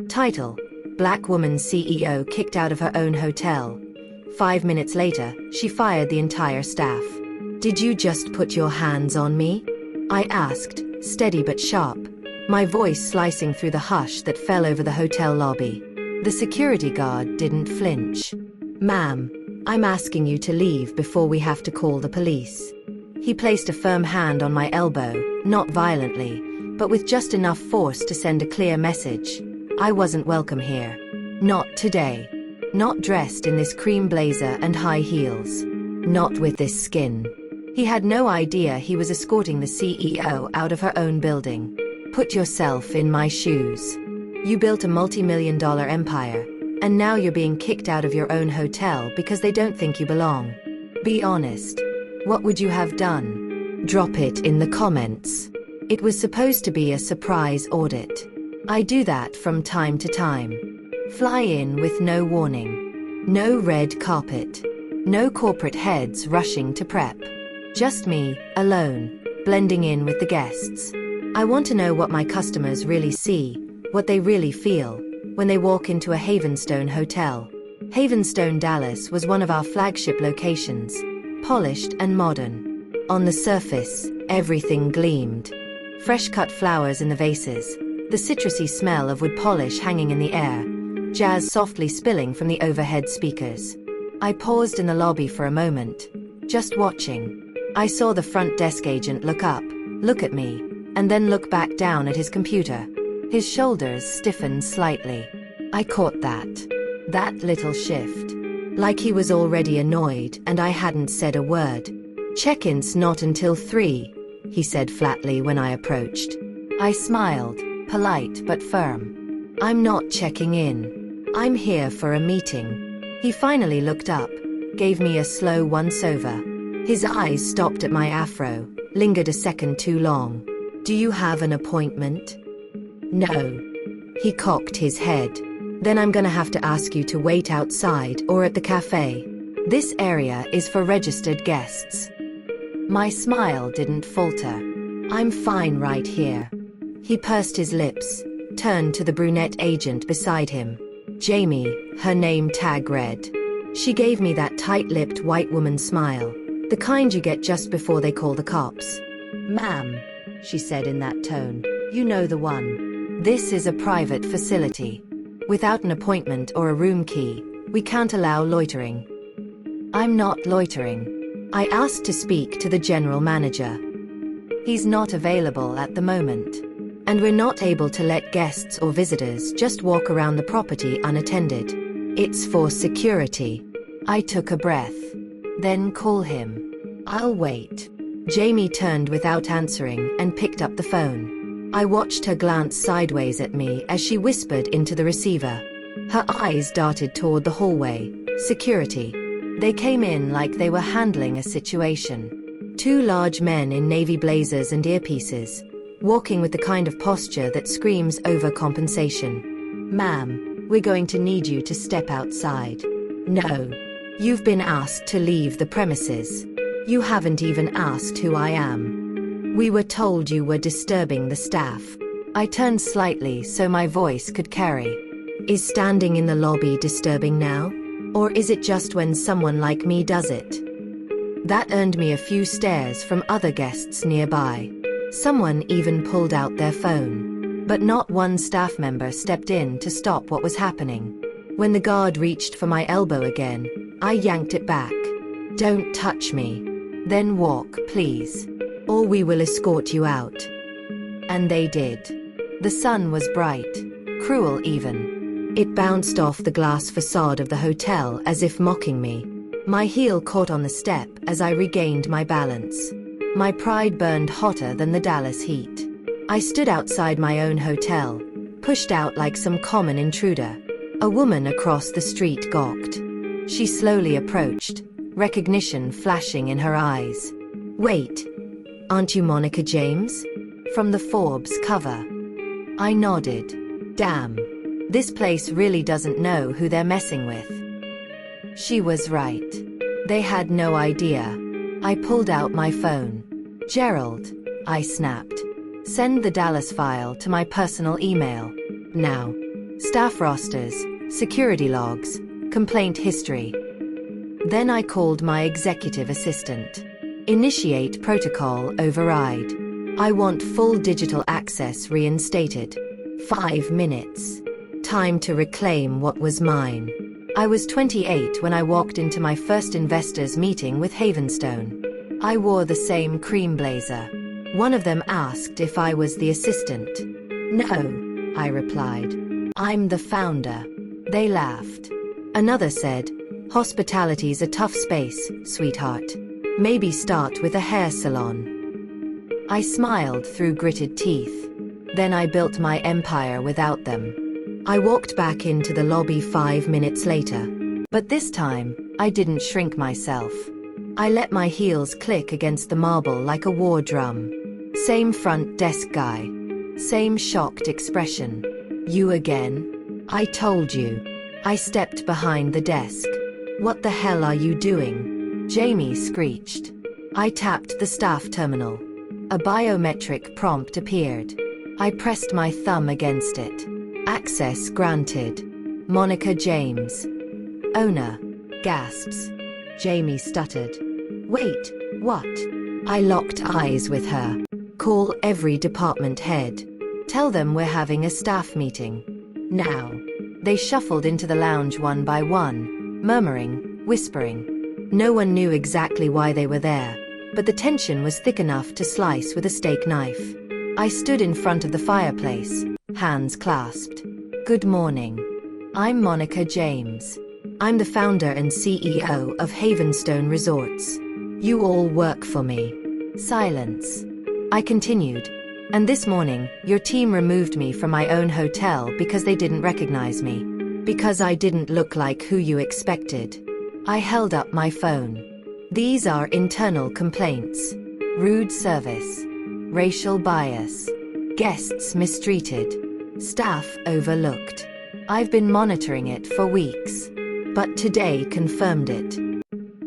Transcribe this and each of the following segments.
Title: Black woman CEO kicked out of her own hotel. 5 minutes later, she fired the entire staff. Did you just put your hands on me? I asked, steady but sharp, my voice slicing through the hush that fell over the hotel lobby. The security guard didn't flinch. Ma'am, I'm asking you to leave before we have to call the police. He placed a firm hand on my elbow, not violently, but with just enough force to send a clear message. I wasn't welcome here. Not today. Not dressed in this cream blazer and high heels. Not with this skin. He had no idea he was escorting the CEO out of her own building. Put yourself in my shoes. You built a multi-million-dollar empire, and now you're being kicked out of your own hotel because they don't think you belong. Be honest. What would you have done? Drop it in the comments. It was supposed to be a surprise audit. I do that from time to time. Fly in with no warning. No red carpet. No corporate heads rushing to prep. Just me, alone, blending in with the guests. I want to know what my customers really see, what they really feel, when they walk into a Havenstone hotel. Havenstone, Dallas was one of our flagship locations, polished and modern. On the surface, everything gleamed. Fresh-cut flowers in the vases, the citrusy smell of wood polish hanging in the air, jazz softly spilling from the overhead speakers. I paused in the lobby for a moment, just watching. I saw the front desk agent look up, look at me, and then look back down at his computer. His shoulders stiffened slightly. I caught that little shift. Like he was already annoyed and I hadn't said a word. Check-in's not until 3, he said flatly when I approached. I smiled, polite but firm. I'm not checking in. I'm here for a meeting. He finally looked up, gave me a slow once-over. His eyes stopped at my afro, lingered a second too long. Do you have an appointment? No. He cocked his head. Then I'm gonna have to ask you to wait outside or at the cafe. This area is for registered guests. My smile didn't falter. I'm fine right here. He pursed his lips, turned to the brunette agent beside him. Jamie, her name tag read. She gave me that tight-lipped white woman smile, the kind you get just before they call the cops. Ma'am, she said in that tone, you know the one. This is a private facility. Without an appointment or a room key, we can't allow loitering. I'm not loitering. I asked to speak to the general manager. He's not available at the moment. And we're not able to let guests or visitors just walk around the property unattended. It's for security. I took a breath. Then call him. I'll wait. Jamie turned without answering and picked up the phone. I watched her glance sideways at me as she whispered into the receiver. Her eyes darted toward the hallway. Security. They came in like they were handling a situation. 2 large men in navy blazers and earpieces, walking with the kind of posture that screams overcompensation. Ma'am, we're going to need you to step outside. No. You've been asked to leave the premises. You haven't even asked who I am. We were told you were disturbing the staff. I turned slightly so my voice could carry. Is standing in the lobby disturbing now? Or is it just when someone like me does it? That earned me a few stares from other guests nearby. Someone even pulled out their phone. But not one staff member stepped in to stop what was happening. When the guard reached for my elbow again, I yanked it back. Don't touch me. Then walk, please. Or we will escort you out. And they did. The sun was bright, cruel even. It bounced off the glass facade of the hotel as if mocking me. My heel caught on the step as I regained my balance. My pride burned hotter than the Dallas heat. I stood outside my own hotel, pushed out like some common intruder. A woman across the street gawked. She slowly approached, recognition flashing in her eyes. Wait, aren't you Monica James? From the Forbes cover. I nodded. Damn, this place really doesn't know who they're messing with. She was right. They had no idea. I pulled out my phone. Gerald, I snapped. Send the Dallas file to my personal email. Now. staff rosters, security logs, complaint history. Then I called my executive assistant. Initiate protocol override. I want full digital access reinstated. 5 minutes. Time to reclaim what was mine. I was 28 when I walked into my first investors meeting with Havenstone. I wore the same cream blazer. One of them asked if I was the assistant. No, I replied. I'm the founder. They laughed. Another said, hospitality's a tough space, sweetheart. Maybe start with a hair salon. I smiled through gritted teeth. Then I built my empire without them. I walked back into the lobby 5 minutes later. But this time, I didn't shrink myself. I let my heels click against the marble like a war drum. Same front desk guy. Same shocked expression. You again? I told you. I stepped behind the desk. What the hell are you doing? Jamie screeched. I tapped the staff terminal. A biometric prompt appeared. I pressed my thumb against it. Access granted. Monica James. Owner. Gasps. Jamie stuttered. Wait, what? I locked eyes with her. Call every department head. Tell them we're having a staff meeting. Now. They shuffled into the lounge one by one, murmuring, whispering. No one knew exactly why they were there, but the tension was thick enough to slice with a steak knife. I stood in front of the fireplace, hands clasped. Good morning. I'm Monica James. I'm the founder and CEO of Havenstone Resorts. You all work for me. Silence. I continued. And this morning, your team removed me from my own hotel because they didn't recognize me. Because I didn't look like who you expected. I held up my phone. These are internal complaints. Rude service. Racial bias. Guests mistreated. Staff overlooked. I've been monitoring it for weeks. But today confirmed it.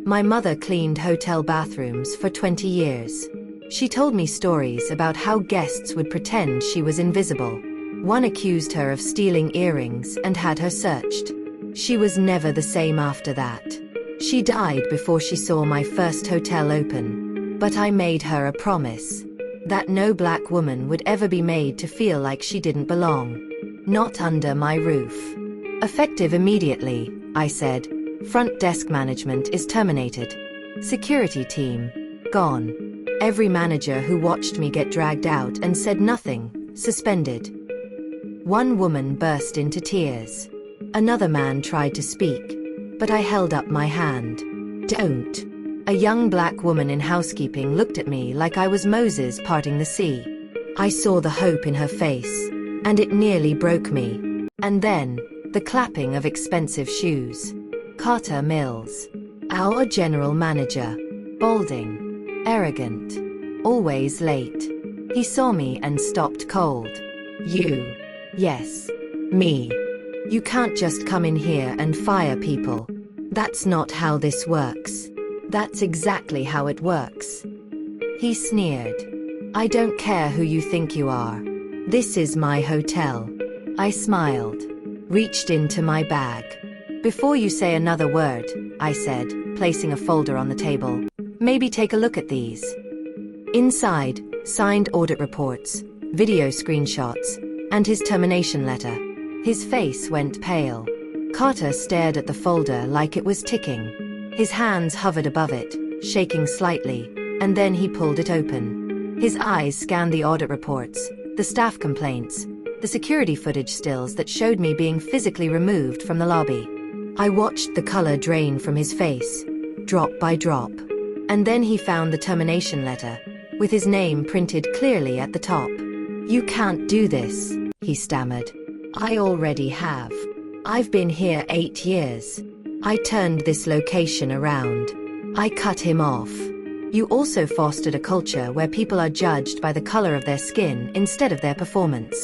My mother cleaned hotel bathrooms for 20 years. She told me stories about how guests would pretend she was invisible. One accused her of stealing earrings and had her searched. She was never the same after that. She died before she saw my first hotel open. But I made her a promise. That no black woman would ever be made to feel like she didn't belong. Not under my roof. Effective immediately, I said. Front desk management is terminated. Security team, gone. Every manager who watched me get dragged out and said nothing, suspended. One woman burst into tears. Another man tried to speak, but I held up my hand. Don't. A young black woman in housekeeping looked at me like I was Moses parting the sea. I saw the hope in her face, and it nearly broke me. And then, the clapping of expensive shoes. Carter Mills. Our general manager. Balding. Arrogant. Always late. He saw me and stopped cold. You. Yes. Me. You can't just come in here and fire people. That's not how this works. That's exactly how it works. He sneered. I don't care who you think you are. This is my hotel. I smiled. Reached into my bag. Before you say another word, I said, placing a folder on the table. Maybe take a look at these. Inside, signed audit reports, video screenshots, and his termination letter. His face went pale. Carter stared at the folder like it was ticking. His hands hovered above it, shaking slightly, and then he pulled it open. His eyes scanned the audit reports, the staff complaints, the security footage stills that showed me being physically removed from the lobby. I watched the color drain from his face, drop by drop. And then he found the termination letter, with his name printed clearly at the top. You can't do this, he stammered. I already have. I've been here 8 years. I turned this location around. I cut him off. You also fostered a culture where people are judged by the color of their skin instead of their performance.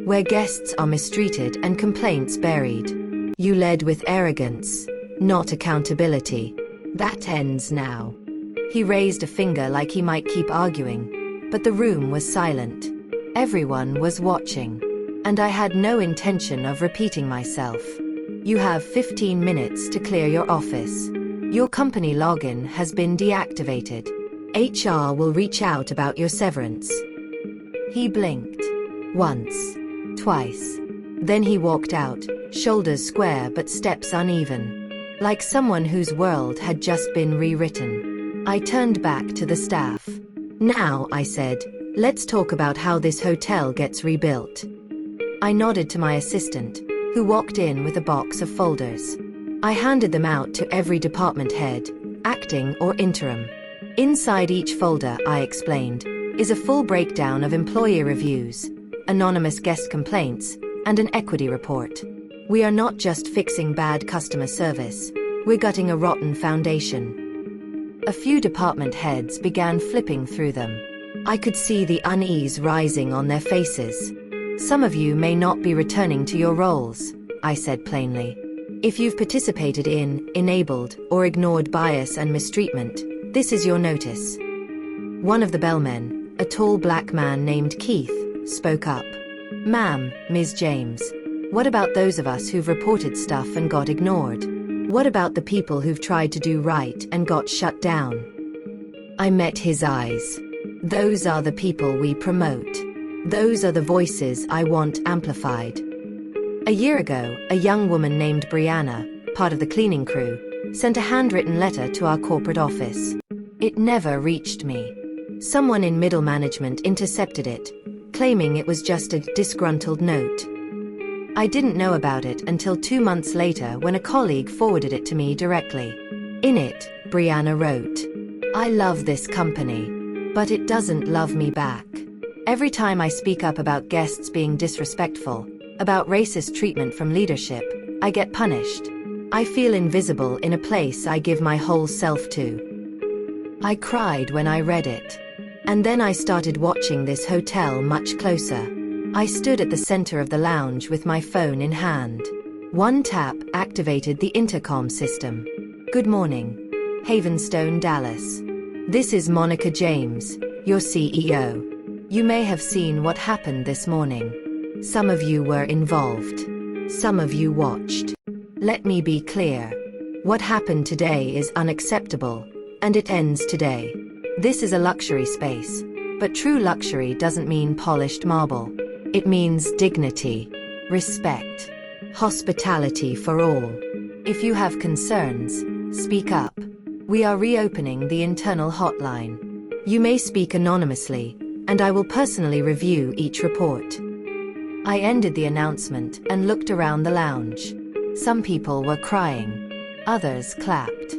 Where guests are mistreated and complaints buried. You led with arrogance, not accountability. That ends now. He raised a finger like he might keep arguing, but the room was silent. Everyone was watching. and I had no intention of repeating myself. You have 15 minutes to clear your office. Your company login has been deactivated. HR will reach out about your severance. He blinked. Once. Twice. Then he walked out, shoulders square but steps uneven. Like someone whose world had just been rewritten. I turned back to the staff. Now, I said, let's talk about how this hotel gets rebuilt. I nodded to my assistant, who walked in with a box of folders. I handed them out to every department head, acting or interim. Inside each folder, I explained, is a full breakdown of employee reviews, anonymous guest complaints, and an equity report. We are not just fixing bad customer service, we're gutting a rotten foundation. A few department heads began flipping through them. I could see the unease rising on their faces. Some of you may not be returning to your roles, I said plainly. If you've participated in, enabled, or ignored bias and mistreatment, this is your notice. One of the bellmen, a tall black man named Keith, spoke up. Ma'am, Ms. James, what about those of us who've reported stuff and got ignored? What about the people who've tried to do right and got shut down? I met his eyes. Those are the people we promote. Those are the voices I want amplified. A year ago, a young woman named Brianna, part of the cleaning crew, sent a handwritten letter to our corporate office. It never reached me. Someone in middle management intercepted it, claiming it was just a disgruntled note. I didn't know about it until 2 months later when a colleague forwarded it to me directly. In it, Brianna wrote, I love this company, but it doesn't love me back. Every time I speak up about guests being disrespectful, about racist treatment from leadership, I get punished. I feel invisible in a place I give my whole self to. I cried when I read it. And then I started watching this hotel much closer. I stood at the center of the lounge with my phone in hand. One tap activated the intercom system. Good morning. Havenstone, Dallas. This is Monica James, your CEO. You may have seen what happened this morning. Some of you were involved. Some of you watched. Let me be clear. What happened today is unacceptable, and it ends today. This is a luxury space, but true luxury doesn't mean polished marble. It means dignity, respect, hospitality for all. If you have concerns, speak up. We are reopening the internal hotline. You may speak anonymously, and I will personally review each report. I ended the announcement and looked around the lounge. Some people were crying. Others clapped.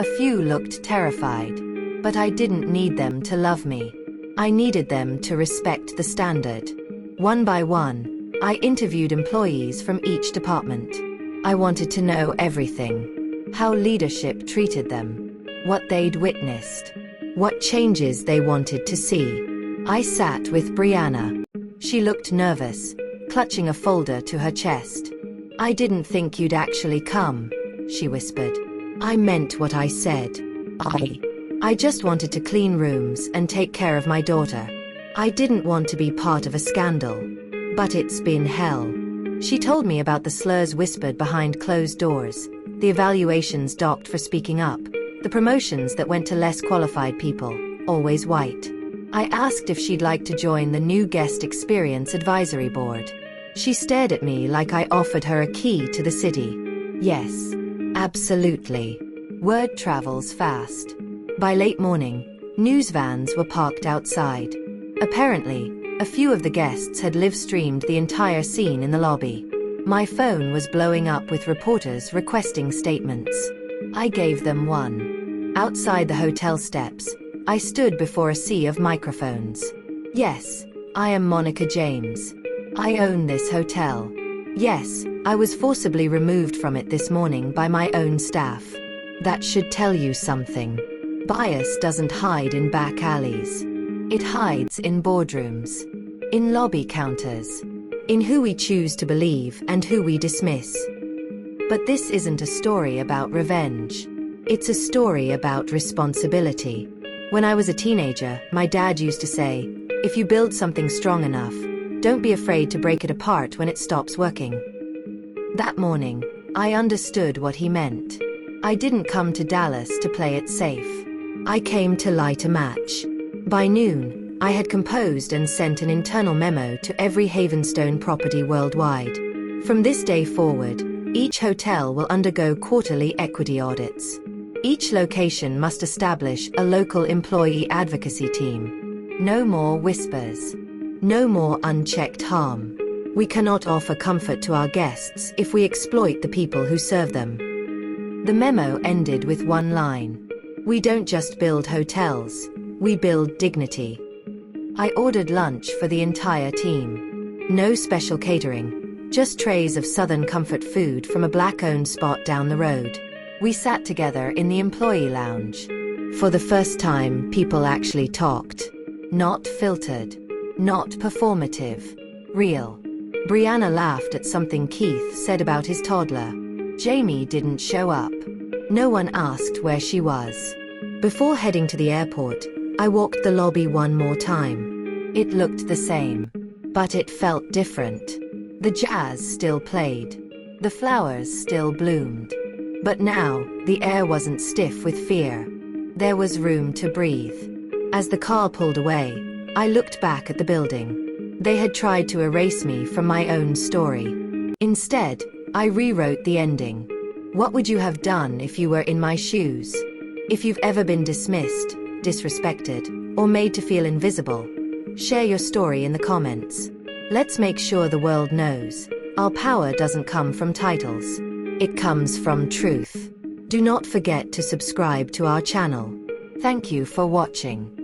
A few looked terrified. But I didn't need them to love me. I needed them to respect the standard. One by one, I interviewed employees from each department. I wanted to know everything. How leadership treated them. What they'd witnessed. What changes they wanted to see. I sat with Brianna. She looked nervous, clutching a folder to her chest. I didn't think you'd actually come, she whispered. I meant what I said. I just wanted to clean rooms and take care of my daughter. I didn't want to be part of a scandal. But it's been hell. She told me about the slurs whispered behind closed doors, the evaluations docked for speaking up, the promotions that went to less qualified people, always white. I asked if she'd like to join the new Guest Experience Advisory Board. She stared at me like I offered her a key to the city. Yes, absolutely. Word travels fast. By late morning, news vans were parked outside. Apparently, a few of the guests had live-streamed the entire scene in the lobby. My phone was blowing up with reporters requesting statements. I gave them one. Outside the hotel steps, I stood before a sea of microphones. Yes, I am Monica James. I own this hotel. Yes, I was forcibly removed from it this morning by my own staff. That should tell you something. Bias doesn't hide in back alleys. It hides in boardrooms, in lobby counters, in who we choose to believe and who we dismiss. But this isn't a story about revenge. It's a story about responsibility. When I was a teenager, my dad used to say, if you build something strong enough, Don't be afraid to break it apart when it stops working. That morning, I understood what he meant. I didn't come to Dallas to play it safe. I came to light a match. By noon, I had composed and sent an internal memo to every Havenstone property worldwide. From this day forward, each hotel will undergo quarterly equity audits. Each location must establish a local employee advocacy team. No more whispers. No more unchecked harm. We cannot offer comfort to our guests if we exploit the people who serve them. The memo ended with one line. We don't just build hotels, we build dignity. I ordered lunch for the entire team. No special catering, just trays of Southern comfort food from a Black-owned spot down the road. We sat together in the employee lounge. For the first time, people actually talked. Not filtered. Not performative. Real. Brianna laughed at something Keith said about his toddler. Jamie didn't show up. No one asked where she was. Before heading to the airport, I walked the lobby one more time. It looked the same. But it felt different. The jazz still played. The flowers still bloomed. But now, the air wasn't stiff with fear. There was room to breathe. As the car pulled away, I looked back at the building. They had tried to erase me from my own story. Instead, I rewrote the ending. What would you have done if you were in my shoes? If you've ever been dismissed, disrespected, or made to feel invisible, share your story in the comments. Let's make sure the world knows. Our power doesn't come from titles. It comes from truth. Do not forget to subscribe to our channel. Thank you for watching.